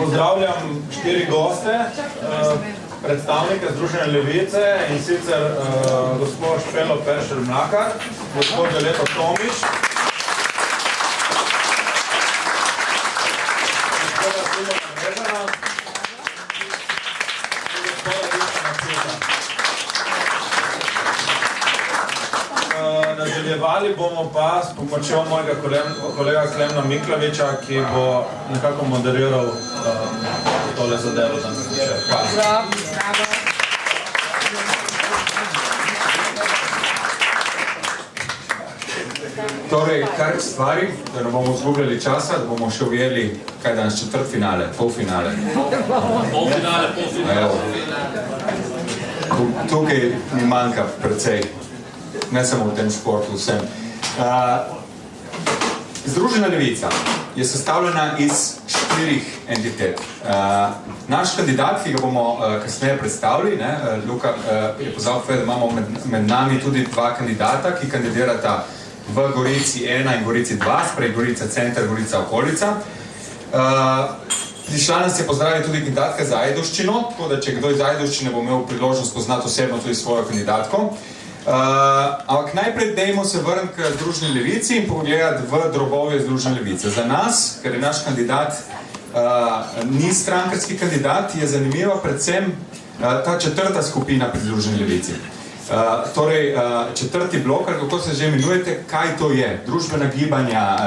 pozdravljam 4 goste, predstavnike Združenja Levice, in sicer gospod Špelo Peršer-Mlakar, gospod Violeta Tomić, gospoda Simona Brežana in gospoda Dušana Cveta. Nadaljevali bomo pa s pomočjo mojega kolega Klemna Miklaviča, ki bo nekako moderiral tole zadevo. Hvala. Torej, kar stvari, da ne bomo izgubljali časa, da bomo še ujeli, kaj danes, četrtfinale, polfinale. Polfinale. Tukaj mi manjka precej, ne samo v tem športu, vsem. Združena levica je sestavljena iz 4 entitet. Naš kandidat, ki ga bomo kasneje predstavili, Luka je pozval, da imamo med nami tudi 2 kandidata, ki kandidirata v Gorici 1 in Gorici 2, sprej Gorica center, Gorica okolica. Prišla nas je pozdraviti tudi kandidatka za Ajdovščino, tako da če kdo iz Ajdovščine bo imel priložnost poznati osebno tudi svojo kandidatko. Ampak najprej dajmo se vrniti k Združeni levici in pogledati v drobove Združene levice. Za nas, ker je naš kandidat ni strankarski kandidat, je zanimiva predvsem ta 4. skupina pri Združeni levici. Torej, 4. blok, kako se že imenujete, kaj to je? Družbena gibanja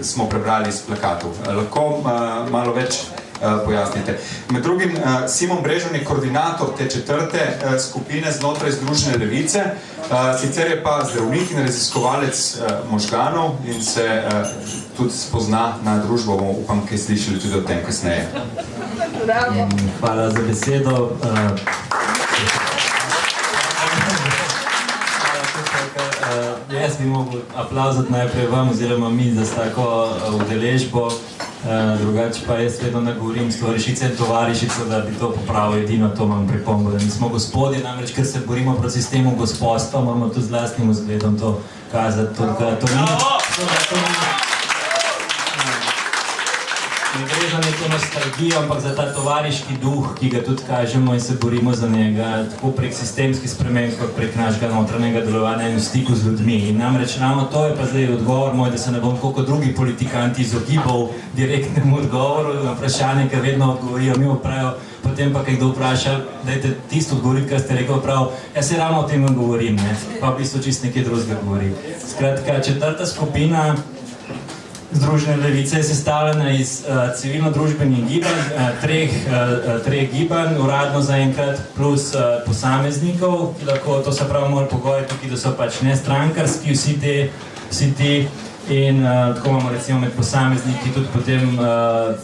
smo prebrali iz plakatov. Lahko malo več pojasnite. Med drugim, Simon Brežan je koordinator te 4. skupine znotraj Združene levice, sicer je pa zdravnik in raziskovalec možganov in se tudi spozna na družbo, upam, kaj slišali tudi o tem kasneje. Hvala za besedo. Jaz bi mogel aplauzati najprej vam oziroma mi za tako udeležbo, drugače pa jaz vedno ne govorim s tovarišice in tovarišico, da bi to popravil, edino to imam pripombo, da mi smo gospodje, namreč ker se borimo proti sistemu gospodstva, moramo tudi z lastnim vzgledom to kazati, to ni ne gre za neko nostalgijo, ampak za ta tovariški duh, ki ga tudi kažemo in se borimo za njega, tako prek sistemskih sprememb, kot prek našega notranjega delovanja in v stiku z ljudmi. In namreč ravno to je pa zdaj odgovor moj, da se ne bom kot drugi politikanti izogibal direktnemu odgovoru na vprašanje, ker vedno odgovorijo, mi pravijo, potem pa, kaj kdo vpraša, dajte tisto odgovoriti, kar ste rekel, prav, jaz se ravno o tem govorim, pa v bistvu čist nekaj drugega govorim. Skratka, 4. skupina Združene levice je sestavljena iz civilno-družbenih gibanj, 3 gibanj, uradno zaenkrat, plus posameznikov, ki lahko, to se pravi, mora pogoji tukaj, da so pač nestrankarski, vsi ti, in tako imamo recimo med posamezniki tudi potem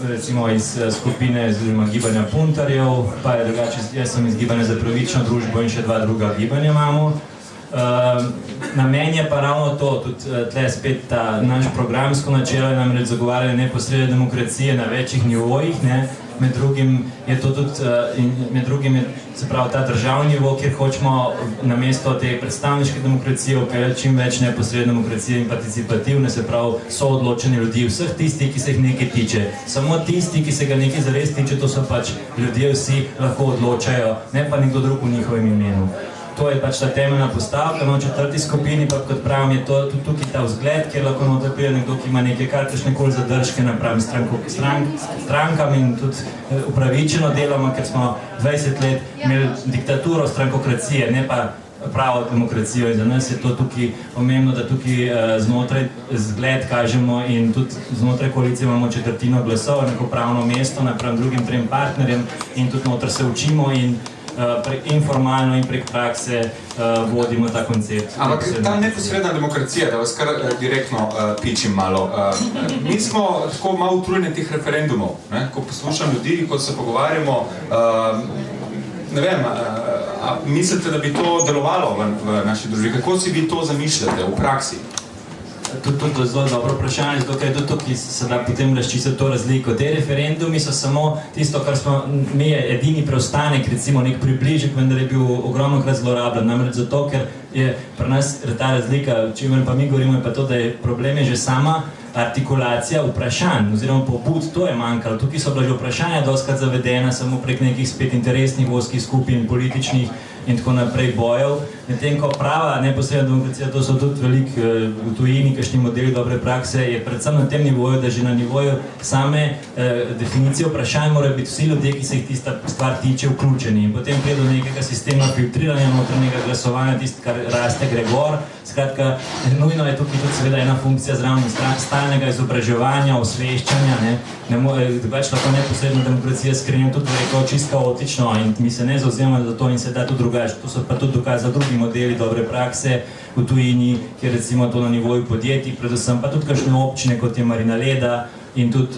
recimo iz skupine oziroma gibanja puntarjev, pa je drugače, jaz sem iz gibanja za pravično družbo in še 2 druga gibanja imamo. Namen je pa ravno to, tudi tle spet ta naš programsko načelo je namreč zagovarjanje neposredne demokracije na večjih nivojih, med drugim je to tudi, med drugim je se pravi ta državni nivo, kjer hočemo namesto te predstavniške demokracije vpeljati čim več neposredne demokracije in participativne, se pravi soodločanje ljudi, vseh tistih, ki se jih nekaj tiče. Samo tisti, ki se ga nekaj zares tiče, to so pač ljudje vsi lahko odločajo, ne pa nekdo drug v njihovem imenu. To je pač ta temeljna postavka, v 4. skupini pa, kot pravim, je to tudi tukaj ta vzgled, kjer lahko noter pride nekdo, ki ima nekaj kakršnekoli zadržke napram strankam in tudi upravičeno deloma, ker smo 20 let imeli diktaturo strankokracije, ne pa pravo demokracijo in za nas je to tukaj pomembno, da tukaj znotraj zgled kažemo in tudi znotraj koalicije imamo 1/4 glasov, neko pravno mesto napram drugim 3 partnerjem in tudi noter se učimo in informalno in prek prakse vodimo ta koncept. Ampak ta neposredna demokracija, da vas kar direktno pičim malo, mi smo tako malo utrujeni teh referendumov, ko poslušam ljudi, ko se pogovarjamo, ne vem, mislite, da bi to delovalo v naši družbi? Kako si vi to zamišljate v praksi? tudi zelo dobro vprašanje, zato ker je tudi tukaj se da potem razčistiti to razliko. Te referendumi so samo tisto, kar smo mi edini preostanek, recimo nek približek, vendar je bil ogromno krat zlorabljen. Namreč zato, ker je pri nas ta razlika, o čemer pa mi govorimo, je pa to, da je problem je že sama artikulacija vprašanj oziroma pobud, to je manjkalo. Tukaj so bila že vprašanja dostikrat zavedena samo prek nekih spet interesnih ozkih skupin, političnih in tako naprej bojev. Medtem ko prava neposredna demokracija, to so tudi veliko v tujini, kakšni modeli dobre prakse, je predvsem na tem nivoju, da že na nivoju same definicije vprašanj morajo biti vsi ljudje, ki se jih tista stvar tiče, vključeni. In potem pride do nekega sistema filtriranja notranjega glasovanja, tisto, kar raste Gregor. Skratka, nujno je tukaj tudi seveda ena funkcija zraven stalnega izobraževanja, osveščanja, več lahko neposredna demokracija skrenja tudi rekel čisto kaotično in mi se ne zauzemamo za to in se da tudi drugače. To so pa tudi dokazali drugi modeli dobre prakse v tujini, kjer recimo to na nivoju podjetij, predvsem pa tudi kakšne občine, kot je Marina Leda in tudi,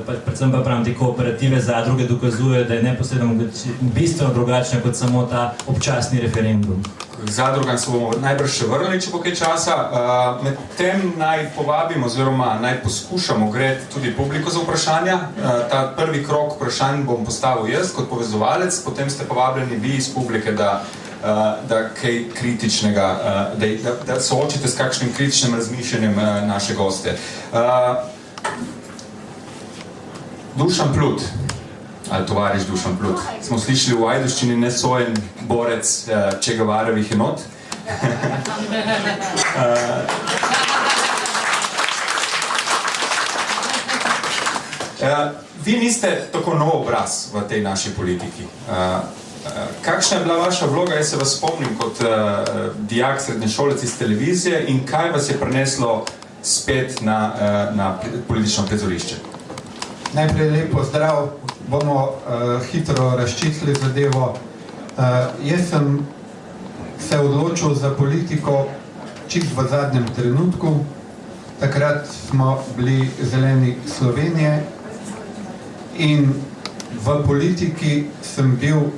predvsem pa pravim, te kooperative zadruge dokazujejo, da je neposredno bistveno drugačna kot samo ta občasni referendum. K zadrugam se bomo najbrž še vrnili, če bo kaj časa. Med tem naj povabimo, oziroma naj poskušamo greti tudi publiko za vprašanja. Ta prvi krog vprašanj bom postavil jaz kot povezovalec, potem ste povabljeni vi iz publike, da kaj kritičnega, da soočite s kakšnim kritičnim razmišljanjem naše goste. Dušan Plut, ali tovariš Dušan Plut. Smo slišali v Ajdovščini nesojen borec Che Guevarevih enot. Vi niste tako nov obraz v tej naši politiki. Kakšna je bila vaša vloga? Jaz se vas spomnim kot dijak srednješolec iz televizije in kaj vas je prineslo spet na politično prizorišče? Najprej lepo zdrav, bomo hitro razčistili zadevo. Jaz sem se odločil za politiko čisto v zadnjem trenutku. Takrat smo bili Zeleni Slovenije in v politiki sem bil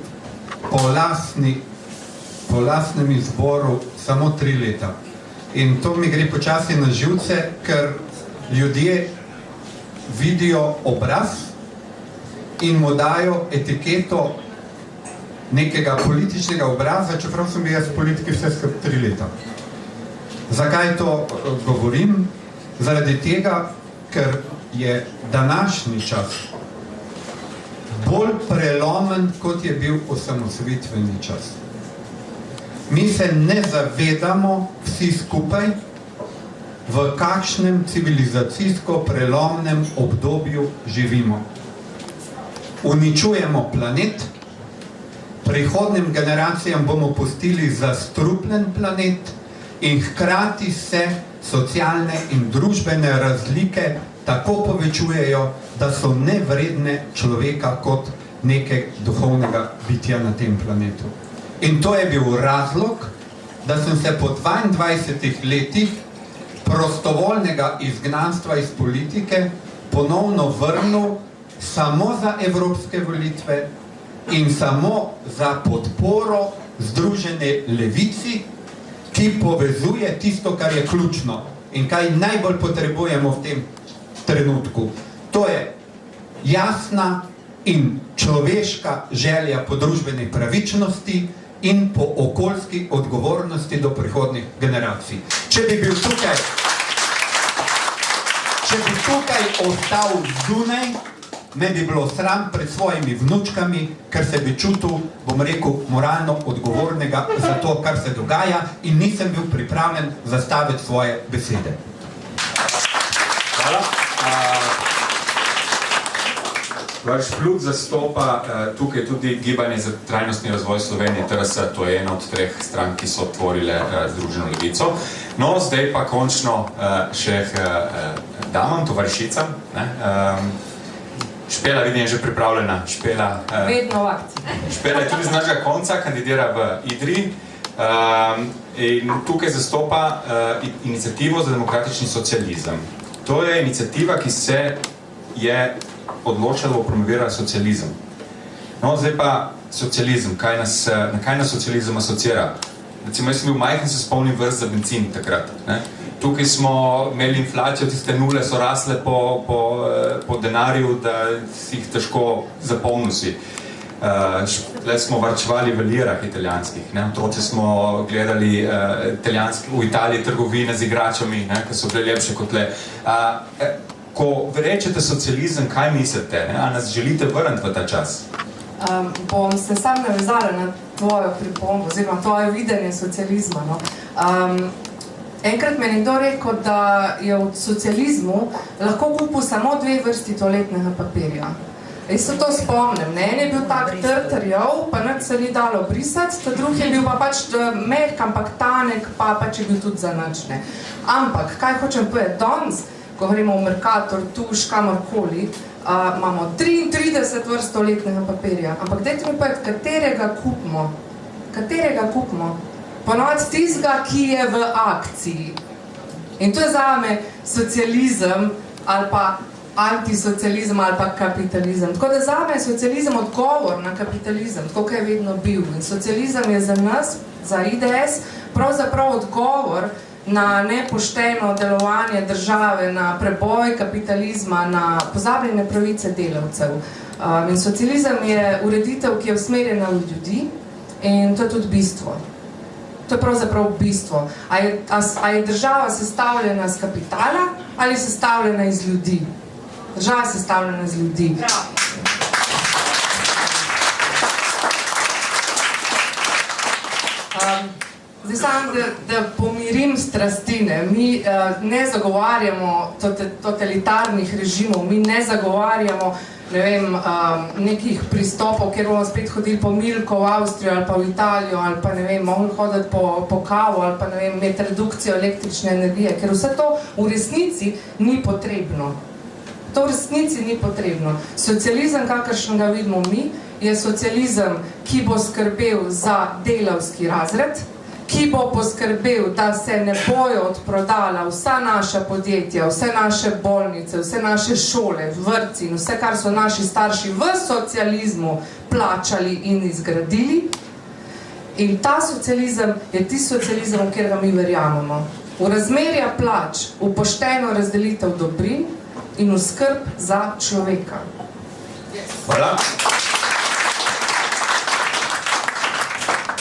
po lastnem izboru samo 3 leta. In to mi gre počasi na živce, ker ljudje vidijo obraz in mu dajo etiketo nekega političnega obraza, čeprav sem bil jaz v politiki vse skupaj 3 leta. Zakaj to govorim? Zaradi tega, ker je današnji čas bolj prelomen, kot je bil osamosvojitveni čas. Mi se ne zavedamo vsi skupaj, v kakšnem civilizacijsko prelomnem obdobju živimo. Uničujemo planet, prihodnim generacijam bomo pustili zastrupljen planet in hkrati se socialne in družbene razlike tako povečujejo, da so nevredne človeka kot nekega duhovnega bitja na tem planetu. In to je bil razlog, da sem se po 22 letih prostovoljnega izgnanstva iz politike ponovno vrnil samo za evropske volitve in samo za podporo Združene levici, ki povezuje tisto, kar je ključno in kaj najbolj potrebujemo v tem trenutku. To je jasna in človeška želja po družbeni pravičnosti in po okoljski odgovornosti do prihodnjih generacij. Če bi tukaj ostal zunaj, me bi bilo sram pred svojimi vnučkami, ker se bi čutil, bom rekel, moralno odgovornega za to, kar se dogaja in nisem bil pripravljen zastaviti svoje besede. Hvala. Vaš Plut zastopa tukaj tudi Gibanje za trajnostni razvoj Slovenije, TRS, to je ena od 3 strank, ki so tvorile Združeno levico. No, zdaj pa končno še damam, tovarišicam. Špela, vidim, je že pripravljena. Vedno v akciji. Špela je tudi z našega konca, kandidira v Idriji in tukaj zastopa inicijativo za demokratični socializem. To je inicijativa, ki se je odločila, bo promovirala socializem. No, zdaj pa socializem. Na kaj nas socializem asocira? recimo jaz sem bil majhen, se spomnim vrst za bencin takrat. Ne? Tukaj smo imeli inflacijo, tiste nule so rasle po denarju, da si jih težko zapolnil si. Tle smo varčevali v lirah italijanskih, ne? Otroci smo gledali v Italiji trgovine z igračami, ne? Ki so bile lepše kot tle. Ko rečete socializem, kaj mislite? Ne? A nas želite vrniti v ta čas? Bom se sam navezala na tvojo pripombo, oziroma tvoje videnje socializma. No? Enkrat me je nekdo rekel, da je v socializmu lahko kupil samo 2 vrsti toaletnega papirja. Jaz se to spomnim, ne? En je bil tak trtrjev, pa nič se ni dalo brisati, ta drugi je bil pa pač mehk, ampak tanek, pa pač je bil tudi za nič, ne? Ampak, kaj hočem povedati, danes, ko govorimo o Mercator, Tuš, kamorkoli, imamo 33 vrst toaletnega papirja, ampak dajte mi povedati, katerega kupimo? Katerega kupimo? Ponovati tistega, ki je v akciji. In to je zame socializem ali pa antisocializem ali pa kapitalizem. Tako da zame je socializem odgovor na kapitalizem, tako kot je vedno bil. In socializem je za nas, za IDS, pravzaprav odgovor na nepošteno delovanje države, na preboj kapitalizma, na pozabljene pravice delavcev. In socializem je ureditev, ki je usmerjena v ljudi in to je tudi bistvo. To je pravzaprav bistvo. A je država sestavljena iz kapitala ali sestavljena iz ljudi? Država je sestavljena iz ljudi. Zdaj samo, da pomirim strastine. Mi ne zagovarjamo totalitarnih režimov, mi ne zagovarjamo nekih pristopov, kjer bomo spet hodili po Milko v Avstrijo ali pa v Italijo ali pa mogli hoditi po kavu ali pa imeti redukcijo električne energije, ker vse to v resnici ni potrebno. To v resnici ni potrebno. Socializem, kakršen ga vidimo mi, je socializem, ki bo skrbel za delavski razred, ki bo poskrbel, da se ne bojo odprodala vsa naša podjetja, vse naše bolnice, vse naše šole, vrtci in vse, kar so naši starši v socializmu plačali in izgradili. In ta socializem je tisti socializem, v kjer ga mi verjamemo. V razmerja plač, v pošteno razdelitev dobrin in v skrb za človeka. Hvala.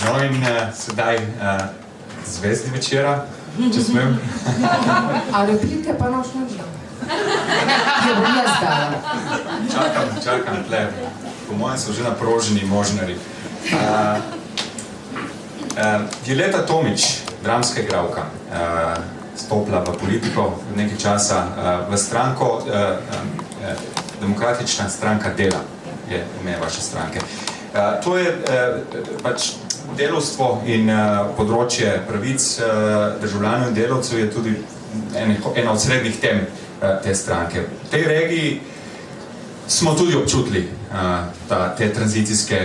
No in sedaj zvezdi večera, če smem. A replike pa noč nič da? Je bom jaz dala. Čakam tle. Po mojem so že naproženi možnari. Violeta Tomić, dramska igralka, stopila v politiko nekaj časa v stranko, Demokratična stranka dela je ime vaše stranke. To je pač delavstvo in področje pravic državljanov in delavcev je tudi ena od srednjih tem te stranke. V tej regiji smo tudi občutili te tranzicijske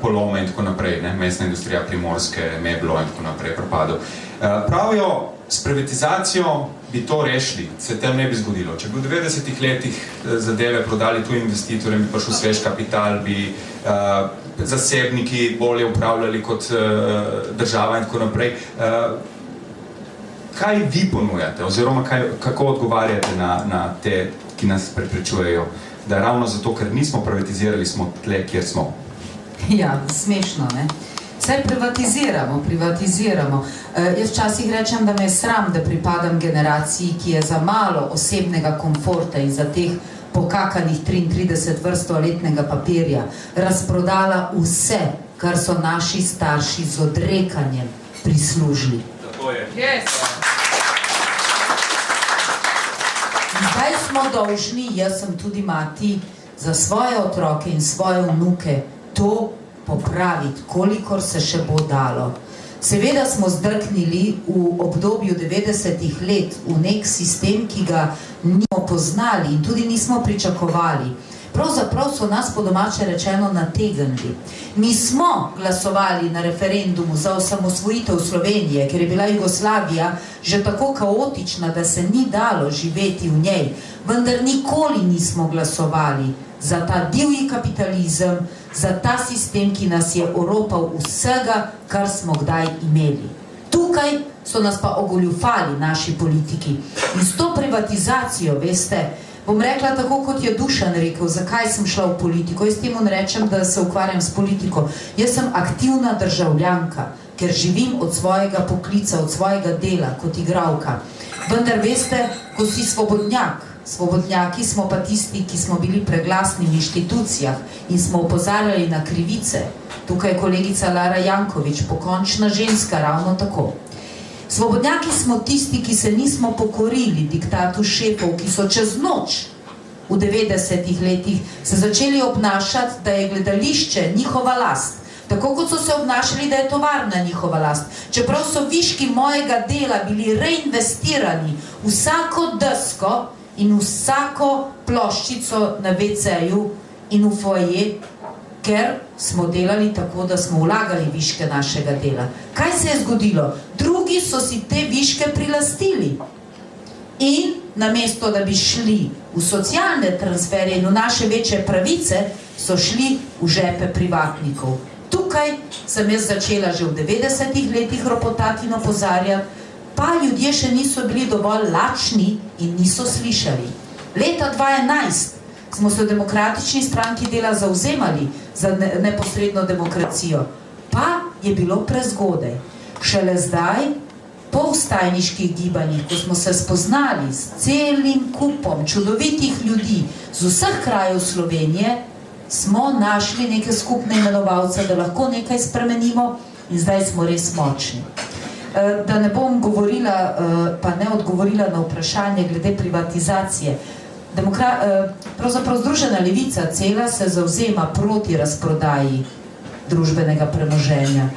polome in tako naprej, mesna industrija Primorske, Meblo in tako naprej propadel. Pravijo, s privatizacijo bi to rešili, se tem ne bi zgodilo. Če bi v 90-ih letih zadeve prodali tu investitorjem, bi prišel svež kapital, bi zasebniki bolje upravljali kot država in tako naprej. Kaj vi ponujate, oziroma kako odgovarjate na te, ki nas preprečujejo, da ravno zato, ker nismo privatizirali, smo tle, kjer smo? Ja, smešno, ne? Vse privatiziramo. Jaz včasih rečem, da me je sram, da pripadam generaciji, ki je za malo osebnega komforta in za teh pokakanih 33 vrst toaletnega papirja razprodala vse, kar so naši starši z odrekanjem prislužili. Tako je. Yes. Zdaj smo dolžni, jaz sem tudi mati, za svoje otroke in svoje vnuke to popraviti, kolikor se še bo dalo. Seveda smo zdrknili v obdobju 90-ih let v nek sistem, ki ga nismo poznali in tudi nismo pričakovali. Pravzaprav so nas po domače rečeno nategnili. Mi smo glasovali na referendumu za osamosvojitev Slovenije, ker je bila Jugoslavija že tako kaotična, da se ni dalo živeti v njej, vendar nikoli nismo glasovali za ta divji kapitalizem, za ta sistem, ki nas je oropal vsega, kar smo kdaj imeli. Tukaj so nas pa ogoljufali naši politiki. In s to privatizacijo, veste, bom rekla tako, kot je Dušan rekel, zakaj sem šla v politiko. Jaz temu ne rečem, da se ukvarjam s politiko. Jaz sem aktivna državljanka, ker živim od svojega poklica, od svojega dela, kot igralka. Vendar veste, ko si svobodnjak, svobodnjaki smo pa tisti, ki smo bili preglasni v inštitucijah in smo opozarjali na krivice. Tukaj je kolegica Lara Janković, pokončna ženska, ravno tako. Svobodnjaki smo tisti, ki se nismo pokorili diktatu šefov, ki so čez noč v 90-ih letih se začeli obnašati, da je gledališče njihova last. Tako kot so se obnašali, da je tovarna njihova last. Čeprav so viški mojega dela bili reinvestirani vsako desko in vsako ploščico na WC-ju in v foje, ker smo delali tako, da smo vlagali viške našega dela. Kaj se je zgodilo? Drugi so si te viške prilastili. In namesto, da bi šli v socialne transferje in v naše večje pravice, so šli v žepe privatnikov. Tukaj sem jaz začela že v 90-ih letih ropotati in opozarjati, pa ljudje še niso bili dovolj lačni in niso slišali. Leta 2011 smo se v Demokratični stranki dela zavzemali za neposredno demokracijo, pa je bilo prezgodaj. Šele zdaj, po vstajniških gibanjih, ko smo se spoznali s celim kupom čudovitih ljudi z vseh krajev Slovenije, smo našli neke skupne imenovalce, da lahko nekaj spremenimo in zdaj smo res močni. Da ne bom govorila, pa ne odgovorila na vprašanje glede privatizacije. Pravzaprav Združena levica cela se zavzema proti razprodaji družbenega premoženja.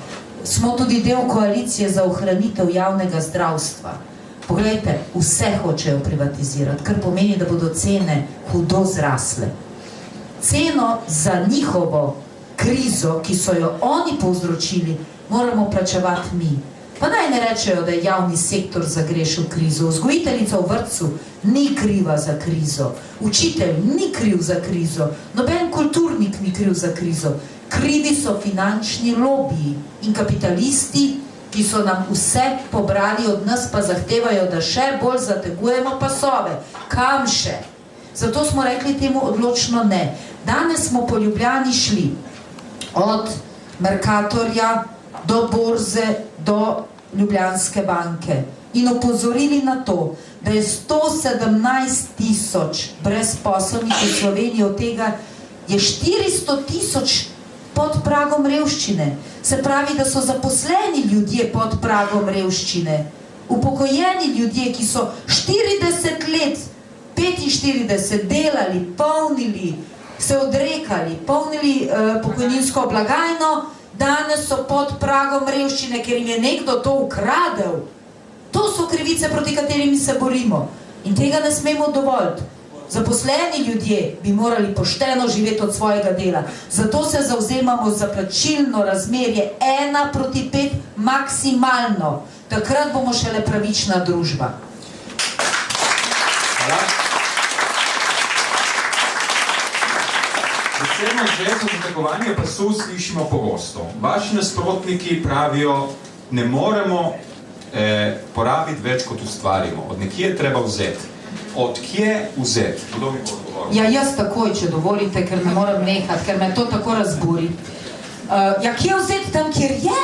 Smo tudi del koalicije za ohranitev javnega zdravstva. Poglejte, vse hočejo privatizirati, kar pomeni, da bodo cene hudo zrasle. Ceno za njihovo krizo, ki so jo oni povzročili, moramo plačevati mi. Pa naj ne rečejo, da je javni sektor zagrešil krizo. Vzgojiteljica v vrtcu ni kriva za krizo. Učitelj ni kriv za krizo. Noben kulturnik ni kriv za krizo. Krivi so finančni lobiji in kapitalisti, ki so nam vse pobrali od nas, pa zahtevajo, da še bolj zategujemo pasove. Kam še? Zato smo rekli temu odločno ne. Danes smo po Ljubljani šli od Mercatorja do borze, do Ljubljanske banke in opozorili na to, da je 117.000 brezposelnih v Sloveniji, od tega je 400.000 pod pragom revščine. Se pravi, da so zaposleni ljudje pod pragom revščine. Upokojeni ljudje, ki so 40 let, 45 delali, polnili, se odrekali, polnili pokojninsko blagajno, danes so pod pragom revščine, ker jim je nekdo to ukradel. To so krivice, proti katerimi se borimo. In tega ne smemo dovoliti. Zaposleni ljudje bi morali pošteno živeti od svojega dela. Zato se zavzemamo za plačilno razmerje 1:5 maksimalno. Takrat bomo šele pravična družba. Hvala. Posebno zvezo zategovanje pasu slišimo pogosto. Vaši nasprotniki pravijo, ne moremo porabiti več, kot ustvarimo. Od nekje treba vzeti. Od kje vzeti? Kdo mi bo odgovoril? Ja, jaz takoj, če dovolite, ker ne moram nehati, ker me to tako razburi. Ja, kje vzeti tam, kjer je?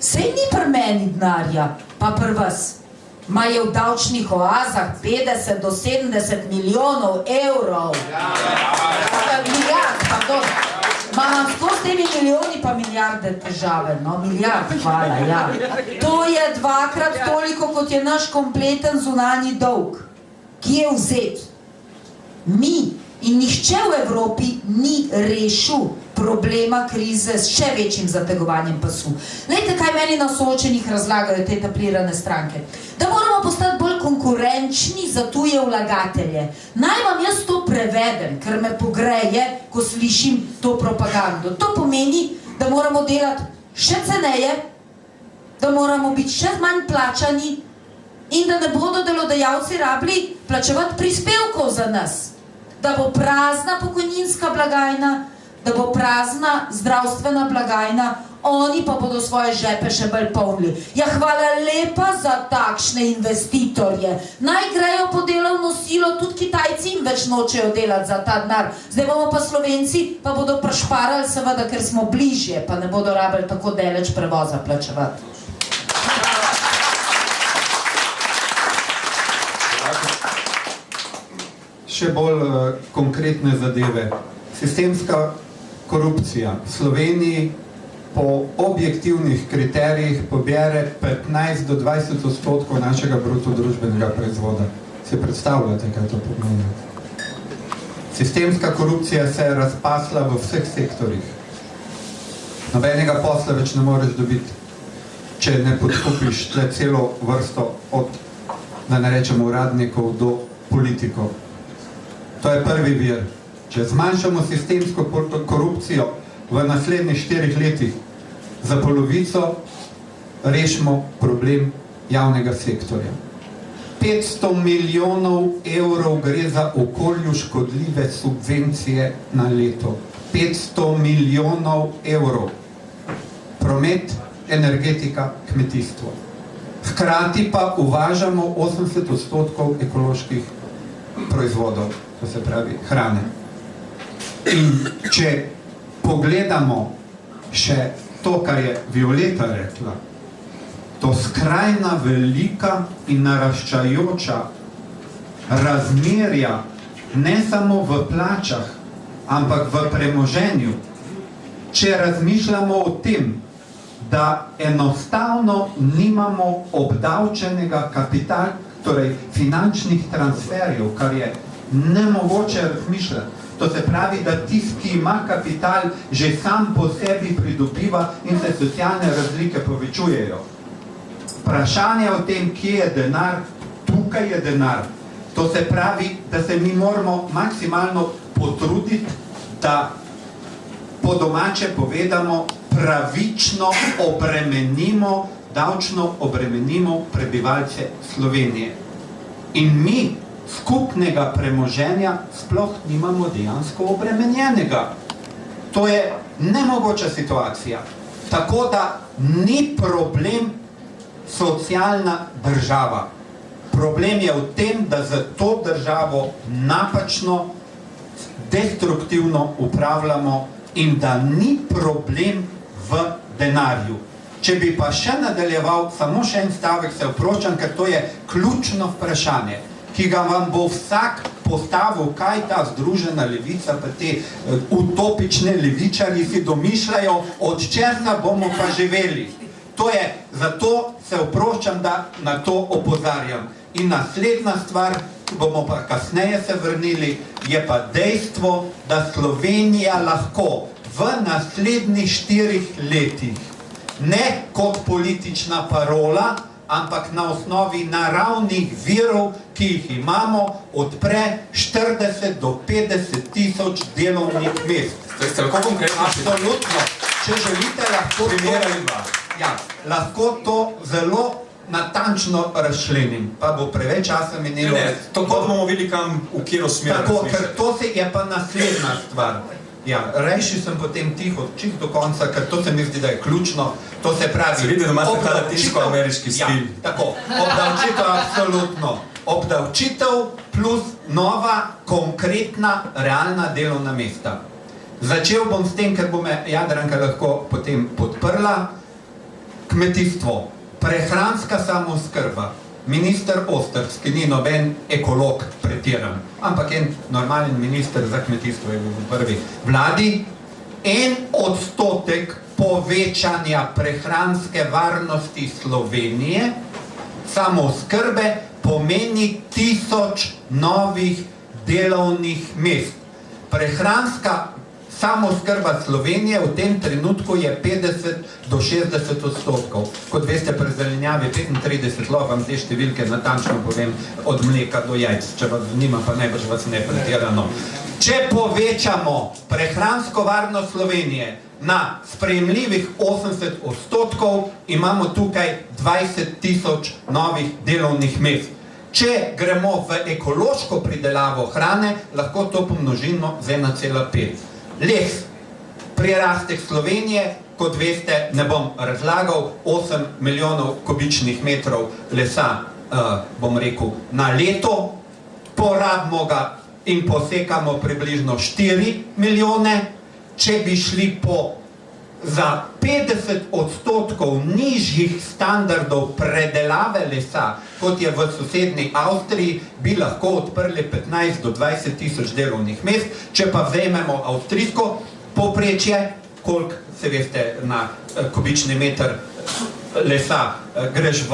Sej ni pri meni denarja, pa pri vas. Ma je v davčnih oazah 50 do 70 milijonov evrov. Milijard, pardon. Ma, s temi milijoni pa milijarde težave, no, milijard, hvala, ja. To je 2-krat toliko, kot je naš kompleten zunanji dolg. Kje vzeti? Mi in nihče v Evropi ni rešil problema krize s še večjim zategovanjem pasu. Glejte, kaj meni na soočenih razlagajo te etablirane stranke. Da moramo postati bolj konkurenčni za tuje vlagatelje. Naj vam jaz to prevedem, ker me pogreje, ko slišim to propagando. To pomeni, da moramo delati še ceneje, da moramo biti še manj plačani in da ne bodo delodajalci rabili plačevati prispevkov za nas. Da bo prazna pokojninska blagajna, da bo prazna zdravstvena blagajna, oni pa bodo svoje žepe še bolj polnili. Ja, hvala lepa za takšne investitorje. Naj grejo po delovno silo, tudi Kitajci jim več nočejo delati za ta denar. Zdaj bomo pa Slovenci, pa bodo prešparali seveda, ker smo bližje, pa ne bodo rabili tako daleč prevoza plačevati. Še bolj konkretne zadeve. Sistemska korupcija v Sloveniji po objektivnih kriterijih pobere 15 do 20% našega bruto družbenega proizvoda. Si predstavljate, kaj to pomeni? Sistemska korupcija se je razpasla v vseh sektorjih. Nobenega posla več ne moreš dobiti, če ne podkupiš tle celo vrsto od, da ne rečemo, uradnikov do politikov. To je prvi vir. Če zmanjšamo sistemsko korupcijo v naslednjih 4 letih za polovico, rešimo problem javnega sektorja. 500 milijonov evrov gre za okolju škodljive subvencije na leto. 500 milijonov evrov. Promet, energetika, kmetijstvo. Hkrati pa uvažamo 80% ekoloških proizvodov, to se pravi hrane. In če pogledamo še to, kar je Violeta rekla, to skrajna velika in naraščajoča razmerja ne samo v plačah, ampak v premoženju. Če razmišljamo o tem, da enostavno nimamo obdavčenega kapitala, torej finančnih transferjev, kar je nemogoče razmišljati. To se pravi, da tisti, ki ima kapital, že sam po sebi pridobiva in se socialne razlike povečujejo. Vprašanje o tem, kje je denar, tukaj je denar. To se pravi, da se mi moramo maksimalno potruditi, da po domače povedamo, pravično obremenimo, davčno obremenimo prebivalce Slovenije. In mi skupnega premoženja sploh nimamo dejansko obremenjenega. To je nemogoča situacija. Tako da ni problem socialna država. Problem je v tem, da za to državo napačno, destruktivno upravljamo in da ni problem v denarju. Če bi pa še nadaljeval, samo še en stavek se opročam, ker to je ključno vprašanje, ki ga vam bo vsak postavil, kaj ta združena levica, pa te utopične levičarji si domišljajo, od česa bomo pa živeli. To je, zato se oproščam, da na to opozarjam. In naslednja stvar, bomo pa kasneje se vrnili, je pa dejstvo, da Slovenija lahko v naslednjih 4 letih, ne kot politična parola, ampak na osnovi naravnih virov, ki jih imamo, odpre 40 do 50 tisoč delovnih mest. Ste lahko konkretno? Absolutno. Če želite, lahko to zelo natančno razčlenim, pa bo preveč časa minilo. Tako bomo videli, kam, v kjero smer. Tako, ker to je pa naslednja stvar. Ja, rejši sem potem tiho, čist do konca, ker to se mi zdi, da je ključno. To se pravi... Se vidi, da imate ta latinsko-ameriški stil. Ja, tako. Obdavčitev, absolutno. Obdavčitev plus nova, konkretna, realna delovna mesta. Začel bom s tem, ker bo me Jadranka lahko potem podprla. Kmetijstvo. Prehranska samooskrba. Minister Ostrc, ki ni noben ekolog pretiran, ampak en normalen minister za kmetijstvo je bil v prvi vladi, 1% povečanja prehranske varnosti Slovenije, samooskrbe, pomeni 1000 novih delovnih mest. Prehranska samooskrba Slovenije v tem trenutku je 50 do 60%. Kot veste, pri zelenjavi 35, vam te številke natančno povem, od mleka do jajc, če vas zanima, pa najbrž vas ne pretirano. Če povečamo prehransko varnost Slovenije na sprejemljivih 80%, imamo tukaj 20 tisoč novih delovnih mest. Če gremo v ekološko pridelavo hrane, lahko to pomnožimo z 1,5. Les. Prirastek Slovenije, kot veste, ne bom razlagal, 8 milijonov kubičnih metrov lesa, bom rekel, na leto, porabimo ga in posekamo približno 4 milijone, če bi šli za 50% nižjih standardov predelave lesa, kot je v sosednji Avstriji, bi lahko odprli 15 do 20 tisoč delovnih mest, če pa vzamemo avstrijsko povprečje, koliko se veste na kubični meter lesa greš v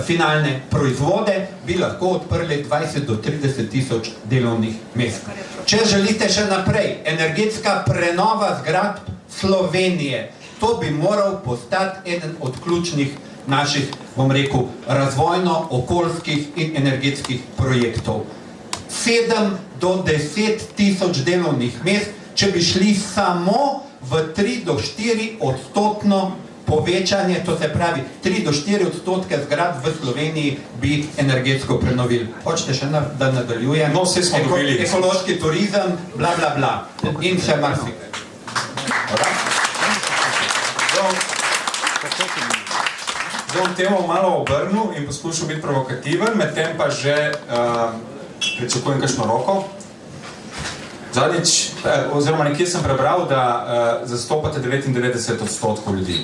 finalne proizvode, bi lahko odprli 20 do 30 tisoč delovnih mest. Če želite še naprej, energetska prenova zgradb Slovenije, to bi moral postati eden od ključnih naših, bom rekel, razvojno-okoljskih in energetskih projektov. 7 do 10 tisoč delovnih mest, če bi šli samo v 3 do 4 odstotno povečanje, to se pravi 3 do 4 odstotke zgradb v Sloveniji bi energetsko prenovili. Hočete še da nadaljujem? No, vse smo dobili. Ekološki turizem, bla, bla, bla. In še marsikaj. Zdaj bom temo malo obrnil in poskušal biti provokativen, medtem pa že pričakujem kakšno roko. Zadnjič, oziroma nekje sem prebral, da zastopate 99% ljudi.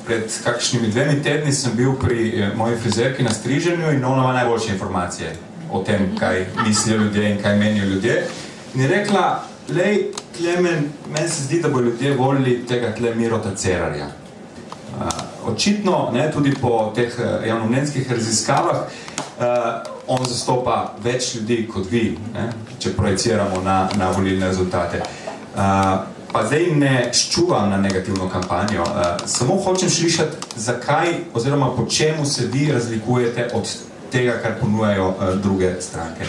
Pred kakšnimi 2 tedni sem bil pri moji frizerki na striženju in ona ima najboljše informacije o tem, kaj mislijo ljudje in kaj menijo ljudje. In je rekla, lej, Klemen, meni se zdi, da bo ljudje volili tega tle Mirota Cerarja. Očitno, tudi po teh javnomnenjskih raziskavah, on zastopa več ljudi kot vi, če projiciramo na volilne rezultate. Pa zdaj ne ščuvam na negativno kampanjo, samo hočem slišati, zakaj oziroma po čemu se vi razlikujete od tega, kar ponujajo druge stranke.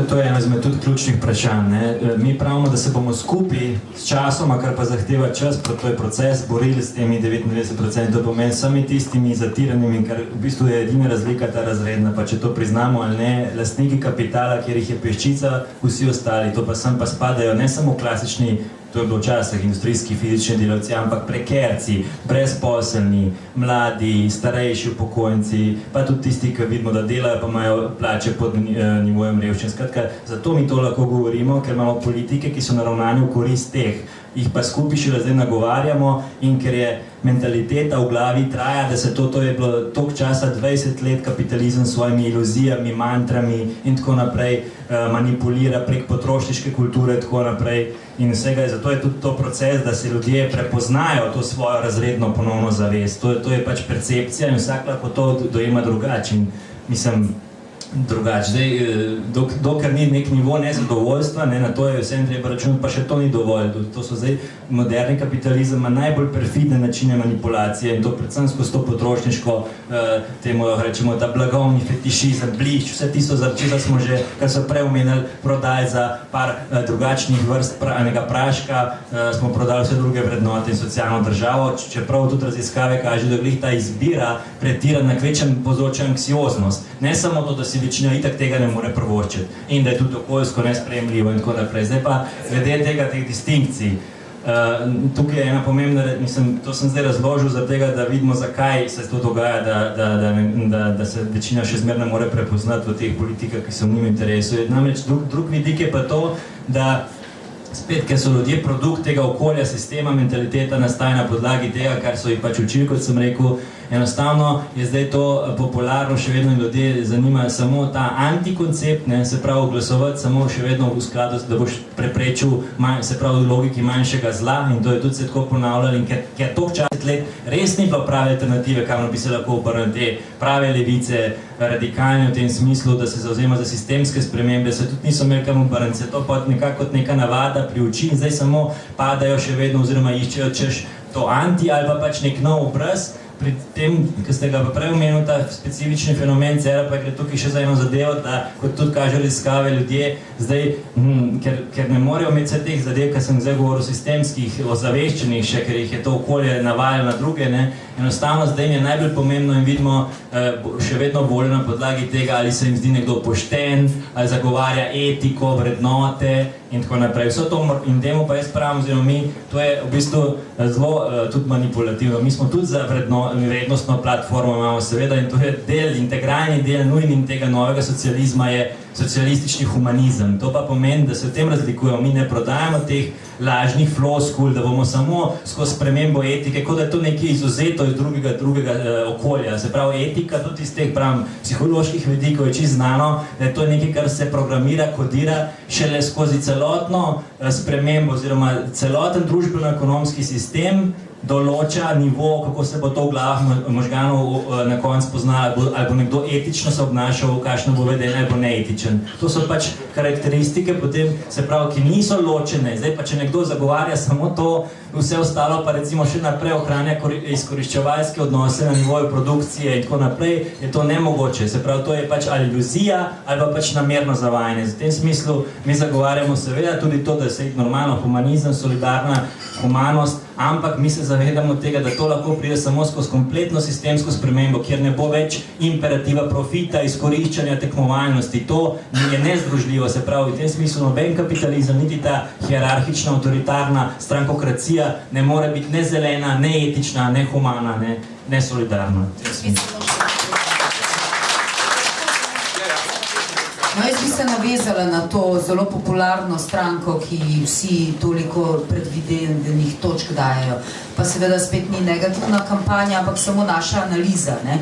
To je eno izmed tudi ključnih vprašanj. Mi pravimo, da se bomo skupaj s časoma, kar pa zahteva čas, to je proces, borili s temi 99% pomeni sami tistimi zatiranimi, kar v bistvu je edina razlika ta razredna, pa če to priznamo ali ne, lastniki kapitala, kjer jih je peščica, vsi ostali, to pa sem pa spadajo ne samo klasični, to je bilo včasih industrijski fizični delavci, ampak prekerci, brezposelni, mladi, starejši upokojenci, pa tudi tisti, ki vidimo, da delajo, pa imajo plače pod nivojem revščine. Skratka, zato mi to lahko govorimo, ker imamo politike, ki so naravnane v korist teh, jih pa skupaj še zdaj nagovarjamo in ker je mentaliteta v glavi traja, da se to je bilo toliko časa, 20 let kapitalizem s svojimi iluzijami, mantrami in tako naprej manipulira prek potrošniške kulture in tako naprej in vsega, zato je tudi to proces, da se ljudje prepoznajo to svojo razredno ponovno zavest. To je pač percepcija in vsak lahko to dojema drugače in mislim, drugače. Zdaj, dokler ni nek nivo nezadovoljstva, na to je vsem treba računati, pa še to ni dovolj. To so zdaj, moderni kapitalizem ima najbolj perfidne načine manipulacije in to predvsem skozi to potrošniško, temu rečemo, ta blagovni fetišizem, blišč, vse tisto, zaradi česa smo že, kar so prej omenili, prodali za par drugačnih vrst enega praška, smo prodali vse druge vrednote in socialno državo, čeprav tudi raziskave kaže, da glih ta izbira pretirana kvečem povzroča anksioznost. Ne samo to, da si večina itak tega ne more privoščiti in da je tudi okoljsko nesprejemljivo in tako naprej. Zdaj pa, glede tega teh distinkcij, tukaj je ena pomembna, to sem zdaj razložil za tega, da vidimo, zakaj se to dogaja, da se večina še zmer ne more prepoznati v teh politikah, ki so v njim interesu. Namreč drug vidik je pa to, da spet, ker so ljudje produkt tega okolja, sistema, mentaliteta nastaja na podlagi tega, kar so jih pač učili, kot sem rekel. Enostavno je zdaj to popularno, še vedno ljudje zanima samo ta antikoncept, se pravi glasovati samo še vedno v skladu, da boš preprečil, se pravi v logiki manjšega zla in to je tudi se tako ponavljali in ker toliko čas let res ni bilo prave alternative, kamor bi se lahko obrnili te prave levice, radikalne v tem smislu, da se zavzema za sistemske spremembe, se tudi niso imeli kam obrniti, se to pa nekako kot neka navada priuči in zdaj samo padajo še vedno oziroma iščejo češ to anti ali pa pač nek nov obraz, pri tem, ki ste ga pa prej omenil, ta specifični fenomen CERA, pa gre tukaj še za eno zadevo, da kot tudi kažejo raziskave ljudje, zdaj, ker ne morejo imeti vse teh zadev, ker sem zdaj govoril sistemskih, ozaveščenih še, ker jih je to okolje navajalo na druge, ne, enostavno zdaj jim je najbolj pomembno in vidimo še vedno bolj na podlagi tega, ali se jim zdi nekdo pošten, ali zagovarja etiko, vrednote in tako naprej. Vso to in temu pa jaz pravim, oziroma mi, to je v bistvu zelo tudi manipulativno. Mi smo tudi za vrednostno platformo imamo seveda in to je del, integralni del, nujni tega novega socializma je socialistični humanizem. To pa pomeni, da se v tem razlikujemo. Mi ne prodajamo teh lažnih floskul, da bomo samo skozi spremembo etike, kot da je to nekaj izuzeto iz drugega okolja. Se pravi, etika tudi iz teh psiholoških vidikov je čisto znano, da je to nekaj, kar se programira, kodira šele skozi celotno spremembo oziroma celoten družbeno-ekonomski sistem določa nivo, kako se bo to v glavah možganov na koncu poznalo, ali bo nekdo etično se obnašal, kakšno bo vedenje, ali bo neetičen. To so pač karakteristike, potem se pravi, ki niso ločene. Zdaj pa, če nekdo zagovarja samo to, vse ostalo pa recimo še naprej ohranja izkoriščevalske odnose na nivoju produkcije in tako naprej, je to nemogoče. Se pravi, to je pač ali iluzija, ali pa pač namerno zavajanje. V tem smislu mi zagovarjamo seveda tudi to, da se normalno humanizem, solidarna humanost, ampak mi se zavedamo tega, da to lahko pride samo skozi kompletno sistemsko spremembo, kjer ne bo več imperativa profita, izkoriščanja tekmovalnosti. To je nezdružljivo, se pravi, v tem smislu noben kapitalizem, niti ta hierarhična, avtoritarna strankokracija ne more biti ne zelena, ne etična, ne humana, ne solidarna. No, jaz bi se navezala na to zelo popularno stranko, ki vsi toliko predvidenih točk dajejo. Pa seveda spet ni negativna kampanja, ampak samo naša analiza. Ne?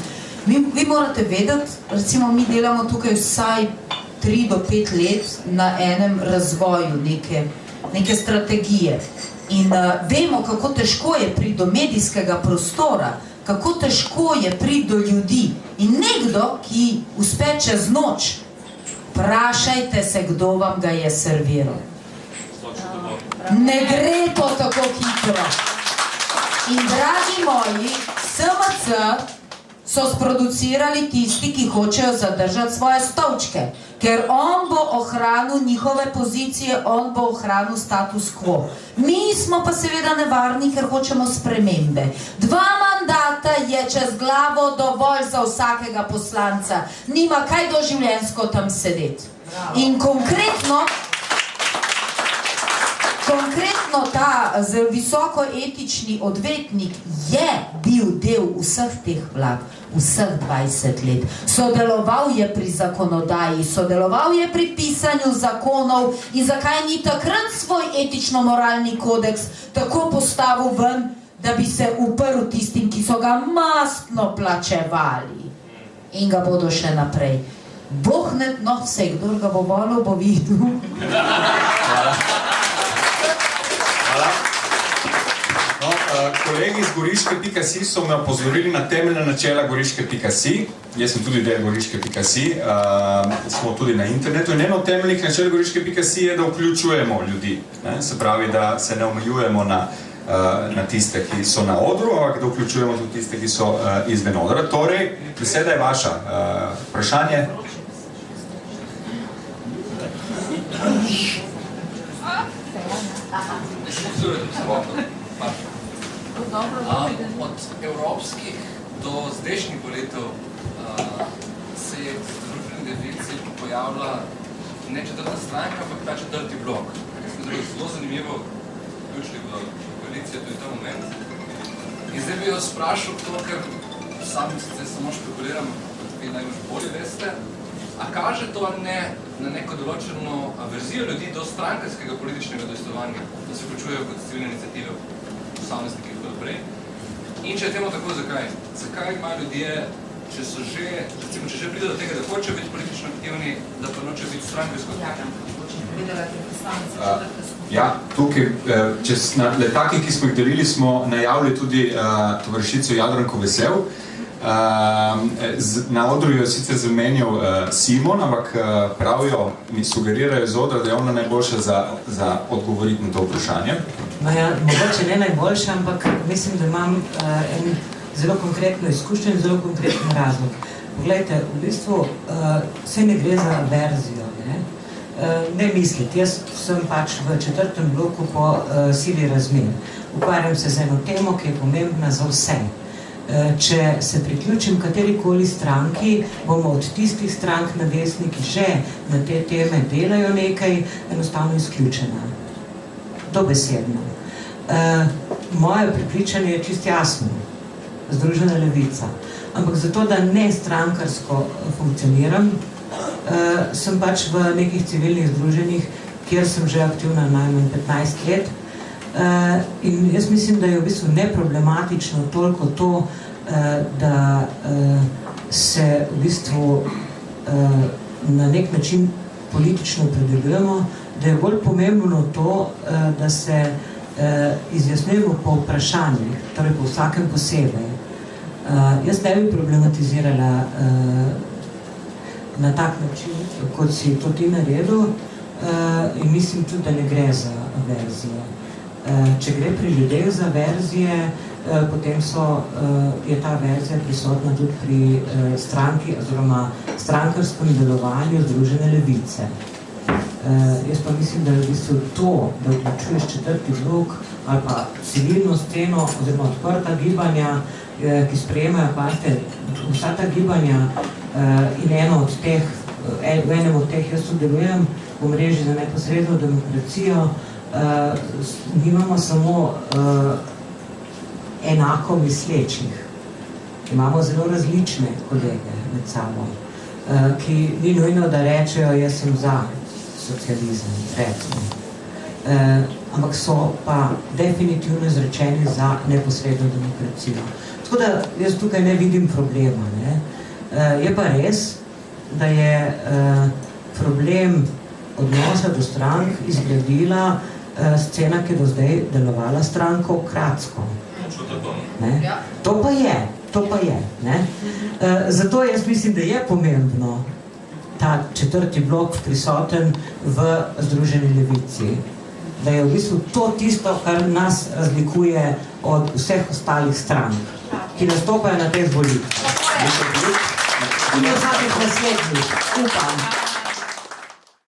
Vi morate vedeti, recimo mi delamo tukaj vsaj 3 do 5 let na enem razvoju neke strategije. In vemo, kako težko je priti do medijskega prostora, kako težko je priti do ljudi. In nekdo, ki uspe čez noč, vprašajte se, kdo vam ga je serviral. Ne gre to tako hitro. In dragi moji, SMC so sproducirali tisti, ki hočejo zadržati svoje stolčke, ker on bo ohranil njihove pozicije, on bo ohranil status quo. Mi smo pa seveda nevarni, ker hočemo spremembe. 2 mandata je čez glavo dovolj za vsakega poslanca. Nima kaj doživljenjsko tam sedeti. In konkretno ta visoko etični odvetnik je bil del vseh teh vlad, vseh 20 let. Sodeloval je pri zakonodaji, sodeloval je pri pisanju zakonov in zakaj ni takrat svoj etično-moralni kodeks tako postavil ven, da bi se uprl tistim, ki so ga mastno plačevali in ga bodo še naprej. Bog ne, no vse, kdor ga bo volil, bo videl. Kolegi iz Goriške.si so me opozorili na temeljna načela Goriške.si. Jaz sem tudi del Goriške.si, smo tudi na internetu in eno od temeljnih načel Goriške.si je, da vključujemo ljudi. Se pravi, da se ne omejujemo na tiste, ki so na odru, ampak da vključujemo tudi tiste, ki so izven odra. Torej, beseda je vaša. Vprašanje? Od evropskih do zdajšnjih volitev se je v Združeni desnici pojavila ne četrta stranka, ampak ta četrti blok. Zelo zanimivo vključili v koalicijo tudi ta moment. In zdaj bi jo sprašal to, ker sam samo špekuliram, vi najbolj bolje veste, a kaže to na neko določeno averzijo ljudi do strankarskega političnega dejstvovanja, da se vključujejo kot civilne iniciative posamezniki in naprej. In če je temu tako, zakaj? Zakaj imajo ljudje, če že pride do tega, da hočejo biti politično aktivni, da pa nočejo biti strankarsko aktivni? Ja, tukaj, na letakih, ki smo jih delili, smo najavili tudi tovarišico Jadranko Vesel. Na odru jo sicer zamenjal Simon, ampak pravijo, mi sugerirajo z odra, da je ona najboljša za odgovoriti na to vprašanje. No ja, mogoče ne najboljša, ampak mislim, da imam en zelo konkretno izkušnjo in zelo konkreten razlog. Poglejte, v bistvu se ne gre za verzijo. Ne misliti, jaz sem pač v 4. bloku po sili razmer. Ukvarjam se z eno temo, ki je pomembna za vse. Če se priključim katerikoli stranki, bomo od tistih strank na desni, ki že na te teme delajo nekaj, enostavno izključena. Dobesedno. Moje prepričanje je čist jasno. Združena levica. Ampak zato, da ne strankarsko funkcioniram, sem pač v nekih civilnih združenjih, kjer sem že aktivna najmanj 15 let. In jaz mislim, da je v bistvu neproblematično toliko to, da se v bistvu na nek način politično opredeljujemo, da je bolj pomembno to, da se izjasnujemo po vprašanjih, torej po vsakem posebej. Jaz ne bi problematizirala na tak način, kot si to ti naredil, in mislim tudi, da ne gre za verzije. Če gre pri ljudeh za verzije, potem je ta verzija prisotna tudi pri stranki oziroma strankarskem delovanju Združene levice. Jaz pa mislim, da je v bistvu to, da vključuješ 4. blok ali pa civilno sceno oziroma odprta gibanja, ki sprejemajo, pašte, vsa ta gibanja in v enem od teh jaz sodelujem v mreži za neposredno demokracijo, nimamo samo enako mislečih. Imamo zelo različne kolege med sabo, ki ni nujno, da rečejo, jaz sem za socializem, recimo. Ampak so pa definitivno izrečeni za neposredno demokracijo. Tako da jaz tukaj ne vidim problema. Je pa res, da je problem odnosa do strank izgradila scena, ki je do zdaj delovala strankokratsko. To pa je. Zato jaz mislim, da je pomembno ta 4. blok prisoten v Združeni levici. Da je v bistvu to tisto, kar nas razlikuje od vseh ostalih strank, ki nastopajo na teh volitvah. In vsakih naslednjih, upam.